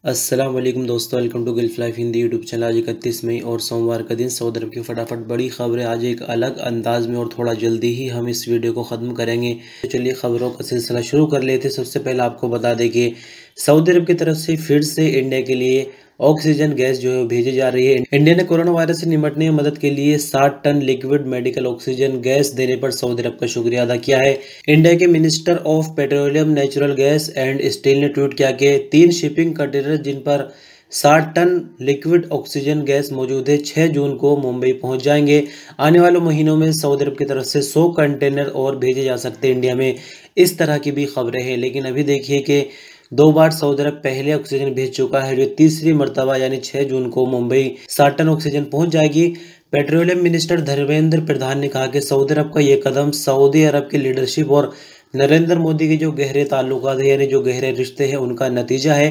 अस्सलाम वालेकुम दोस्तों, welcome to Gulf Life Hindi YouTube channel. आज 31 मई और सोमवार का दिन सऊदी अरब की फटाफट बड़ी खबरें आज एक अलग अंदाज में और थोड़ा जल्दी ही हम इस वीडियो को ख़त्म करेंगे। तो चलिए खबरों का सिलसिला शुरू कर लेते हैं। सबसे पहले आपको बता दें कि सऊदी अरब की तरफ से फिर से इंडिया के लिए ऑक्सीजन गैस जो है भेजी जा रही है। इंडिया ने कोरोना वायरस से निपटने में मदद के लिए 60 ton liquid medical oxygen gas देने पर सऊदी अरब का शुक्रिया अदा किया है। इंडिया के minister of petroleum, natural gas and steel ने ट्वीट किया कि 3 शिपिंग कंटेनर जिन पर 60 टन लिक्विड ऑक्सीजन गैस मौजूद है 6 जून को मुंबई पहुंच जाएंगे। आने वाले महीनों में सऊदी अरब की तरफ से 100 कंटेनर और भेजे जा सकते हैं इंडिया में। इस तरह की भी खबरें हैं, लेकिन अभी देखिए कि 2 बार सऊदी अरब पहले ऑक्सीजन भेज चुका है, जो तीसरी मरतबा यानी 6 जून को मुंबई 60 टन ऑक्सीजन पहुंच जाएगी। पेट्रोलियम मिनिस्टर धर्मेंद्र प्रधान ने कहा कि सऊदी अरब का ये कदम सऊदी अरब की लीडरशिप और नरेंद्र मोदी के जो गहरे ताल्लुकात है यानी जो गहरे रिश्ते हैं उनका नतीजा है।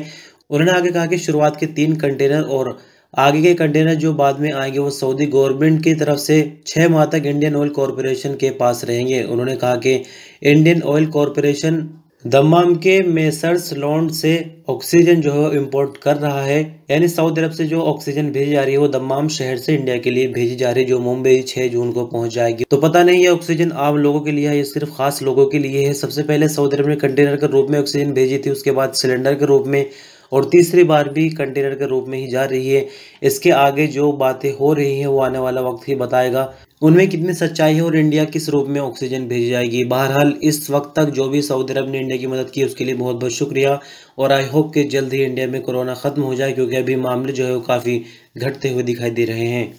उन्होंने आगे कहा कि शुरुआत के 3 कंटेनर और आगे के कंटेनर जो बाद में आएंगे वो सऊदी गवर्नमेंट की तरफ से 6 माह तक इंडियन ऑयल कॉरपोरेशन के पास रहेंगे। उन्होंने कहा कि इंडियन ऑयल कॉरपोरेशन दम्माम के मेसर्स लॉन्ड से ऑक्सीजन जो है इंपोर्ट कर रहा है, यानी सऊदी अरब से जो ऑक्सीजन भेजी जा रही है वो दम्माम शहर से इंडिया के लिए भेजी जा रही है, जो मुंबई 6 जून को पहुंच जाएगी। तो पता नहीं ये ऑक्सीजन आम लोगों के लिए है, ये सिर्फ खास लोगों के लिए है। सबसे पहले सऊदी अरब ने कंटेनर के रूप में ऑक्सीजन भेजी थी, उसके बाद सिलेंडर के रूप में, और तीसरी बार भी कंटेनर के रूप में ही जा रही है। इसके आगे जो बातें हो रही हैं वो आने वाला वक्त ही बताएगा उनमें कितनी सच्चाई है और इंडिया किस रूप में ऑक्सीजन भेजी जाएगी। बहरहाल इस वक्त तक जो भी सऊदी अरब ने इंडिया की मदद की उसके लिए बहुत बहुत शुक्रिया, और आई होप कि जल्द ही इंडिया में कोरोना ख़त्म हो जाए, क्योंकि अभी मामले जो है वो काफ़ी घटते हुए दिखाई दे रहे हैं।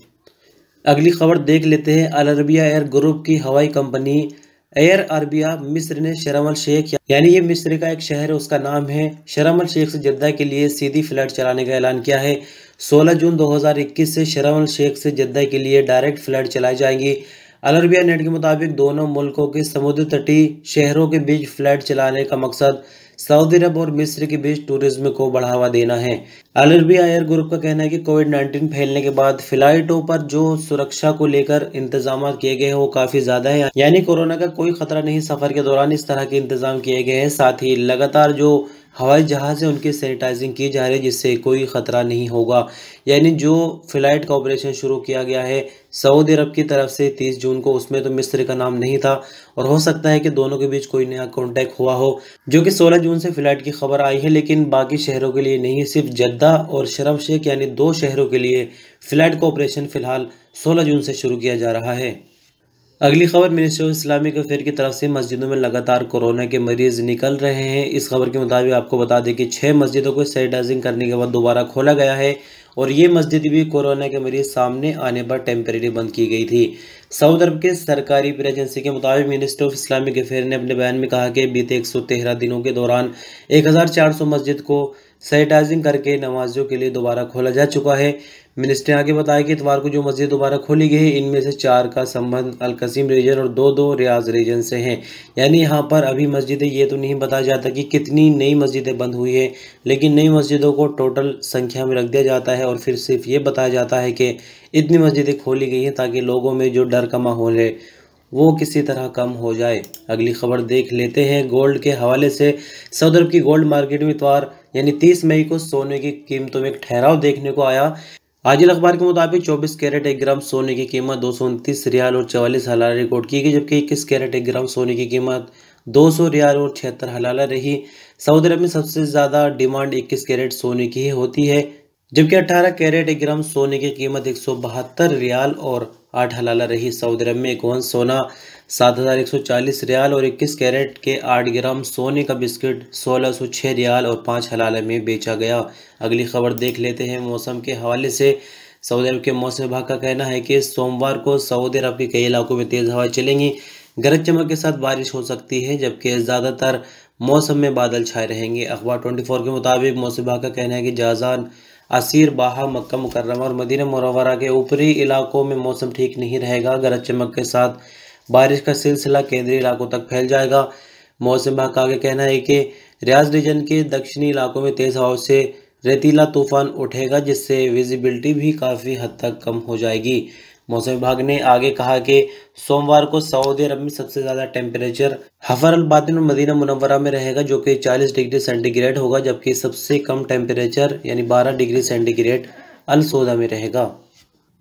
अगली खबर देख लेते हैं। अल अरबिया एयर ग्रुप की हवाई कंपनी एयर अरबिया मिस्र ने शर्म अल शेख, यानी ये मिस्र का एक शहर है, उसका नाम है, शर्म अल शेख से जद्दा के लिए सीधी फ्लाइट चलाने का ऐलान किया है। 16 जून 2021 से शर्म अल शेख से जद्दा के लिए डायरेक्ट फ्लाइट चलाई जाएंगी। अल अरबिया नेट के मुताबिक दोनों मुल्कों के समुद्र तटीय शहरों के बीच फ्लाइट चलाने का मकसद सऊदी अरब और मिस्र के बीच टूरिज्म को बढ़ावा देना है। अल अरबिया एयर ग्रुप का कहना है कि कोविड-19 फैलने के बाद फ्लाइटों पर जो सुरक्षा को लेकर इंतजाम किए गए हैं वो काफी ज्यादा है, यानी कोरोना का कोई खतरा नहीं। सफर के दौरान इस तरह के इंतजाम किए गए हैं। साथ ही लगातार जो हवाई जहाज है उनकी सैनिटाइजिंग की जा रही है, जिससे कोई खतरा नहीं होगा। यानी जो फ्लाइट का ऑपरेशन शुरू किया गया है सऊदी अरब की तरफ से 30 जून को, उसमें तो मिस्र का नाम नहीं था, और हो सकता है कि दोनों के बीच कोई नया कॉन्टैक्ट हुआ हो, जो कि 16 जून से फ्लाइट की खबर आई है। लेकिन बाकी शहरों के लिए नहीं, सिर्फ जद्दा और शर्म शेख यानी 2 शहरों के लिए फ्लाइट का ऑपरेशन फिलहाल 16 जून से शुरू किया जा रहा है। अगली खबर मिनिस्ट्री ऑफ इस्लामिक अफेयर की तरफ से मस्जिदों में लगातार कोरोना के मरीज निकल रहे हैं। इस खबर के मुताबिक आपको बता दें कि 6 मस्जिदों को सैनिटाइजिंग करने के बाद दोबारा खोला गया है, और ये मस्जिद भी कोरोना के मरीज सामने आने पर टेम्परेरी बंद की गई थी। सऊदी अरब के सरकारी प्रेस एजेंसी के मुताबिक मिनिस्ट्री ऑफ इस्लामिक अफेयर ने अपने बयान में कहा कि बीते 113 दिनों के दौरान 1400 मस्जिद को सैनिटाइजिंग करके नमाजियों के लिए दोबारा खोला जा चुका है। मिनिस्टर ने आगे बताया कि इतवार को जो मस्जिद दोबारा खोली गई है इनमें से 4 का संबंध अल कसीम रीजन और 2 रियाज रीजन से हैं। यानी यहाँ पर अभी मस्जिदें, ये तो नहीं बताया जाता कि कितनी नई मस्जिदें बंद हुई है, लेकिन नई मस्जिदों को टोटल संख्या में रख दिया जाता है और फिर सिर्फ ये बताया जाता है कि इतनी मस्जिदें खोली गई हैं, ताकि लोगों में जो डर का माहौल है वो किसी तरह कम हो जाए। अगली खबर देख लेते हैं। गोल्ड के हवाले से सऊदी अरब की गोल्ड मार्केट में इतवार यानी 30 मई को सोने की कीमतों में एक ठहराव देखने को आया। आजिल अखबार के मुताबिक 24 कैरेट 1 ग्राम सोने की कीमत 229 रियाल और 44 हलाला रिकॉर्ड की गई, जबकि 21 कैरेट 1 ग्राम सोने की कीमत 200 रियाल और 76 हलाला रही। सऊदी अरब में सबसे ज़्यादा डिमांड 21 कैरेट सोने की ही होती है, जबकि 18 कैरेट 1 ग्राम सोने की कीमत 172 रियाल और 8 हलाला रही। सऊदी अरब में 1 ओंस सोना 7140 रियाल और 21 कैरेट के 8 ग्राम सोने का बिस्किट 1606 रियाल और 5 हलाला में बेचा गया। अगली खबर देख लेते हैं। मौसम के हवाले से सऊदी अरब के मौसम विभाग का कहना है कि सोमवार को सऊदी अरब के कई इलाकों में तेज़ हवाएं चलेंगी, गरज चमक के साथ बारिश हो सकती है, जबकि ज़्यादातर मौसम में बादल छाए रहेंगे। अखबार 24 के मुताबिक मौसम विभाग का कहना है कि जाजान, असीर, बाहा, मक्का मुकर्रमा और मदीना मुनव्वरा के ऊपरी इलाकों में मौसम ठीक नहीं रहेगा। गरज चमक के साथ बारिश का सिलसिला केंद्रीय इलाकों तक फैल जाएगा। मौसम विभाग का आगे कहना है कि रियाज रीजन के दक्षिणी इलाकों में तेज़ हवाओं से रेतीला तूफान उठेगा, जिससे विजिबिलिटी भी काफ़ी हद तक कम हो जाएगी। मौसम विभाग ने आगे कहा कि सोमवार को सऊदी अरब में सबसे ज़्यादा टेम्परेचर हफर अल बातिन और मदीना मुनव्वरा में रहेगा, जो कि 40 डिग्री सेंटीग्रेड होगा, जबकि सबसे कम टेम्परेचर यानी 12 डिग्री सेंटीग्रेड अल सौदा में रहेगा।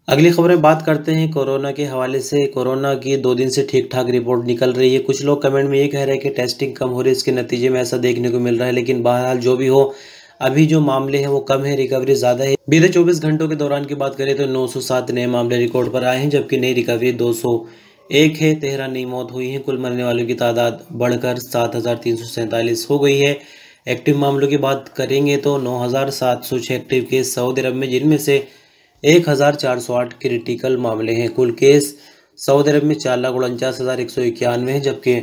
अगली खबरें बात करते हैं कोरोना के हवाले से। कोरोना की 2 दिन से ठीक ठाक रिपोर्ट निकल रही है। कुछ लोग कमेंट में ये कह रहे हैं कि टेस्टिंग कम हो रही है, इसके नतीजे में ऐसा देखने को मिल रहा है, लेकिन बहरहाल जो भी हो अभी जो मामले हैं वो कम है, रिकवरी ज़्यादा है। बीते 24 घंटों के दौरान की बात करें तो 907 नए मामले रिकॉर्ड पर आए हैं, जबकि नई रिकवरी 201 है। 13 नई मौत हुई है। कुल मरने वालों की तादाद बढ़कर 7,347 हो गई है। एक्टिव मामलों की बात करेंगे तो 9,706 एक्टिव केस सऊदी अरब में, जिनमें से 1,408 क्रिटिकल मामले हैं। कुल केस सऊदी अरब में 4,49,191 है, जबकि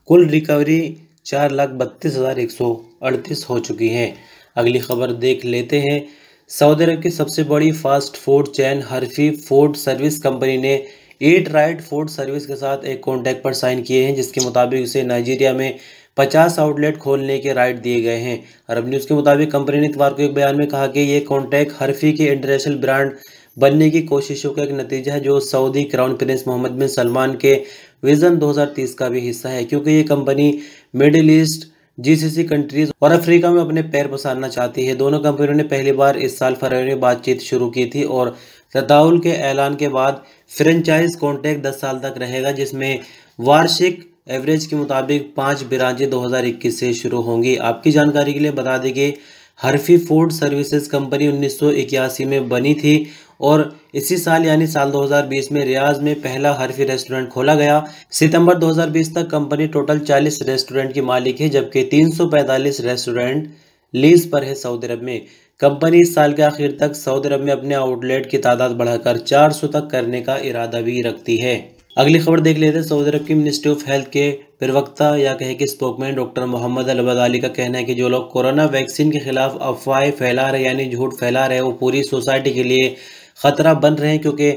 कुल रिकवरी 4,32,138 हो चुकी है। अगली खबर देख लेते हैं। सऊदी अरब की सबसे बड़ी fast food chain Herfy food service company ने ईट राइट फूड सर्विस के साथ एक कॉन्ट्रैक्ट पर साइन किए हैं, जिसके मुताबिक उसे नाइजीरिया में 50 आउटलेट खोलने के राइट दिए गए हैं। अरब न्यूज़ के मुताबिक कंपनी ने इतवार को एक बयान में कहा कि ये कॉन्ट्रैक्ट हर्फी के इंटरनेशनल ब्रांड बनने की कोशिशों का एक नतीजा है, जो सऊदी क्राउन प्रिंस मोहम्मद बिन सलमान के विजन 2030 का भी हिस्सा है, क्योंकि ये company middle east, GCC countries और अफ्रीका में अपने पैर पसारना चाहती है। दोनों कंपनियों ने पहली बार इस साल फरवरी में बातचीत शुरू की थी और तदाउल के ऐलान के बाद फ्रेंचाइज कॉन्ट्रैक्ट 10 साल तक रहेगा, जिसमें वार्षिक एवरेज के मुताबिक 5 ब्रांचें 2021 से शुरू होंगी। आपकी जानकारी के लिए बता दें कि हर्फी फूड सर्विसेज कंपनी 1981 में बनी थी और इसी साल यानी साल 2020 में रियाज में पहला हर्फी रेस्टोरेंट खोला गया। सितंबर 2020 तक कंपनी टोटल 40 रेस्टोरेंट की मालिक है, जबकि 345 रेस्टोरेंट लीज पर है सऊदी अरब में। कंपनी इस साल के आखिर तक सऊदी अरब में अपने आउटलेट की तादाद बढ़ाकर 400 तक करने का इरादा भी रखती है। अगली खबर देख लेते हैं। सऊदी अरब की मिनिस्ट्री ऑफ हेल्थ के प्रवक्ता या कहे कि स्पोकमैन डॉक्टर मोहम्मद अल बदाली का कहना है कि जो लोग कोरोना वैक्सीन के खिलाफ अफवाहें फैला रहे यानी झूठ फैला रहे, वो पूरी सोसाइटी के लिए खतरा बन रहे हैं, क्योंकि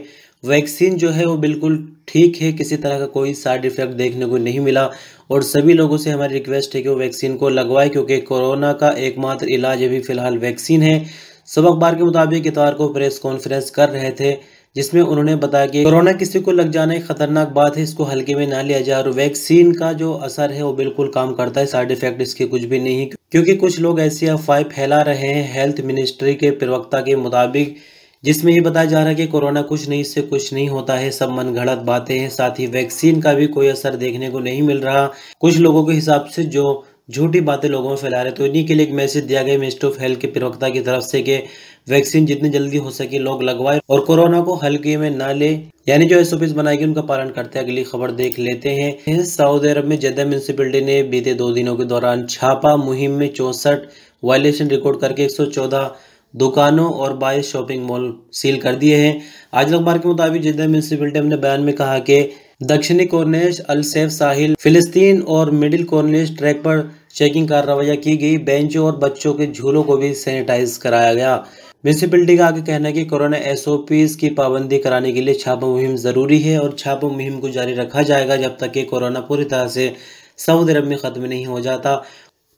वैक्सीन जो है वो बिल्कुल ठीक है, किसी तरह का कोई साइड इफेक्ट देखने को नहीं मिला और सभी लोगों से हमारी रिक्वेस्ट है कि वो वैक्सीन को लगवाएं, क्योंकि कोरोना का एकमात्र इलाज अभी फिलहाल वैक्सीन है। सब अखबार के मुताबिक इतवार को प्रेस कॉन्फ्रेंस कर रहे थे, जिसमें उन्होंने बताया कि कोरोना किसी को लग जाना एक खतरनाक बात है, इसको हल्के में ना लिया जाए और वैक्सीन का जो असर है वो बिल्कुल काम करता है, साइड इफेक्ट इसके कुछ भी नहीं, क्योंकि कुछ लोग ऐसी अफवाहें फैला रहे हैं हेल्थ मिनिस्ट्री के प्रवक्ता के मुताबिक, जिसमें ये बताया जा रहा है कि कोरोना कुछ नहीं, इससे कुछ नहीं होता है, सब मनगढ़ंत बातें हैं। साथ ही वैक्सीन का भी कोई असर देखने को नहीं मिल रहा कुछ लोगों के हिसाब से, जो झूठी बातें लोगों में फैला रहे। तो इन्हीं के लिए एक मैसेज दिया गया मिनिस्ट्री ऑफ हेल्थ के प्रवक्ता की तरफ से कि वैक्सीन जितनी जल्दी हो सके लोग लगवाए और कोरोना को हल्के में ना ले, यानी जो एसओपीज बनाएगी उनका पालन करते हैं। अगली खबर देख लेते हैं। सऊदी अरब में जद्दा म्यूनिसिपैलिटी ने बीते 2 दिनों के दौरान छापा मुहिम में 64 वायलेशन रिकॉर्ड करके 114 दुकानों और 22 शॉपिंग मॉल सील कर दिए हैं। आज अखबार के मुताबिक जद्दा म्यूनिसिपैलिटी ने बयान में कहा कि दक्षिणी कॉर्निश, अल सैफ साहिल, फिलिस्तीन और मिडिल कॉर्निश ट्रैक पर चेकिंग कार्रवाइयाँ की गई। बेंचों और बच्चों के झूलों को भी सैनिटाइज कराया गया। म्यूनिसिपैलिटी का आगे कहना है कि कोरोना एसओपीज की पाबंदी कराने के लिए छापा मुहिम जरूरी है और छापा मुहिम को जारी रखा जाएगा जब तक कि कोरोना पूरी तरह से सऊदी अरब में खत्म नहीं हो जाता।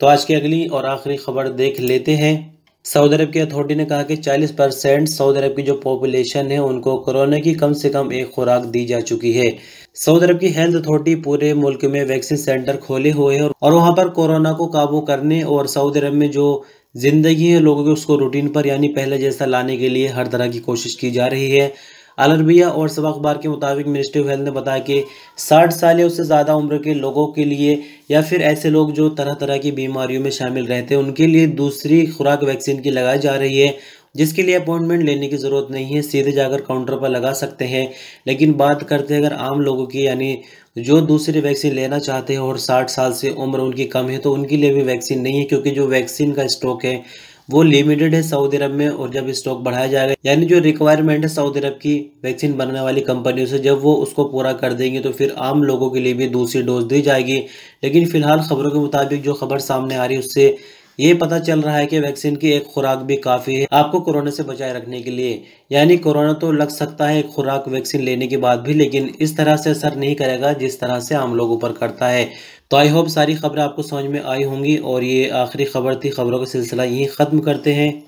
तो आज की अगली और आखिरी खबर देख लेते हैं। सऊदी अरब की अथॉरिटी ने कहा कि 40% सऊदी अरब की जो पॉपुलेशन है उनको कोरोना की कम से कम एक खुराक दी जा चुकी है। सऊदी अरब की हेल्थ अथॉरिटी पूरे मुल्क में वैक्सीन सेंटर खोले हुए हैं और वहां पर कोरोना को काबू करने और सऊदी अरब में जो जिंदगी है लोगों के उसको रूटीन पर यानी पहले जैसा लाने के लिए हर तरह की कोशिश की जा रही है। अल अरबिया और सब अखबार के मुताबिक मिनिस्ट्री ऑफ हेल्थ ने बताया कि 60 साल या उससे ज़्यादा उम्र के लोगों के लिए या फिर ऐसे लोग जो तरह तरह की बीमारियों में शामिल रहते हैं उनके लिए दूसरी खुराक वैक्सीन की लगाई जा रही है, जिसके लिए अपॉइंटमेंट लेने की ज़रूरत नहीं है, सीधे जाकर काउंटर पर लगा सकते हैं। लेकिन बात करते हैं अगर आम लोगों की, यानी जो दूसरी वैक्सीन लेना चाहते हैं और 60 साल से उम्र उनकी कम है, तो उनके लिए भी वैक्सीन नहीं है, क्योंकि जो वैक्सीन का स्टॉक है वो लिमिटेड है सऊदी अरब में और जब स्टॉक बढ़ाया जाएगा यानी जो रिक्वायरमेंट है सऊदी अरब की वैक्सीन बनाने वाली कंपनियों से, जब वो उसको पूरा कर देंगे तो फिर आम लोगों के लिए भी दूसरी डोज दी जाएगी। लेकिन फिलहाल खबरों के मुताबिक जो खबर सामने आ रही है उससे ये पता चल रहा है कि वैक्सीन की एक खुराक भी काफ़ी है आपको कोरोना से बचाए रखने के लिए। यानी कोरोना तो लग सकता है एक खुराक वैक्सीन लेने के बाद भी, लेकिन इस तरह से असर नहीं करेगा जिस तरह से आम लोगों पर करता है। तो आई होप सारी खबरें आपको समझ में आई होंगी और ये आखिरी खबर थी। खबरों का सिलसिला यहीं ख़त्म करते हैं।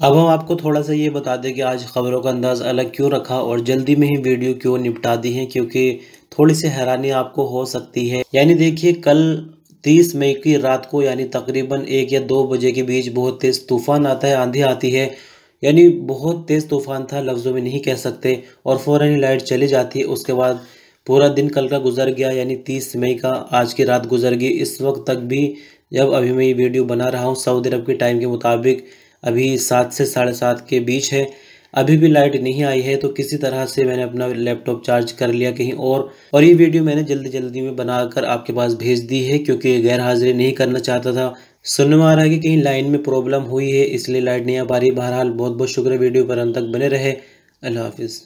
अब हम आपको थोड़ा सा ये बता दें कि आज खबरों का अंदाज़ अलग क्यों रखा और जल्दी में ही वीडियो क्यों निपटा दी है, क्योंकि थोड़ी सी हैरानी आपको हो सकती है। यानी देखिए, कल 30 मई की रात को यानी तकरीबन 1 या 2 बजे के बीच बहुत तेज़ तूफ़ान आता है, आंधी आती है। यानी बहुत तेज़ तूफ़ान था, लफ्ज़ों में नहीं कह सकते। और फ़ौरन ही लाइट चली जाती है। उसके बाद पूरा दिन कल का गुजर गया, यानी 30 मई का आज की रात गुजर गई। इस वक्त तक भी जब अभी मैं ये वीडियो बना रहा हूँ सऊदी अरब के टाइम के मुताबिक अभी 7 से 7:30 के बीच है, अभी भी लाइट नहीं आई है। तो किसी तरह से मैंने अपना लैपटॉप चार्ज कर लिया कहीं और ये वीडियो मैंने जल्दी जल्दी में बनाकर आपके पास भेज दी है, क्योंकि गैर हाजिरी नहीं करना चाहता था। सुनने में आ रहा है कि कहीं लाइन में प्रॉब्लम हुई है, इसलिए लाइट नहीं आ पा रही। बहरहाल बहुत बहुत शुक्रिया, वीडियो पर अंत तक बने रहे। अल्लाह हाफिज़।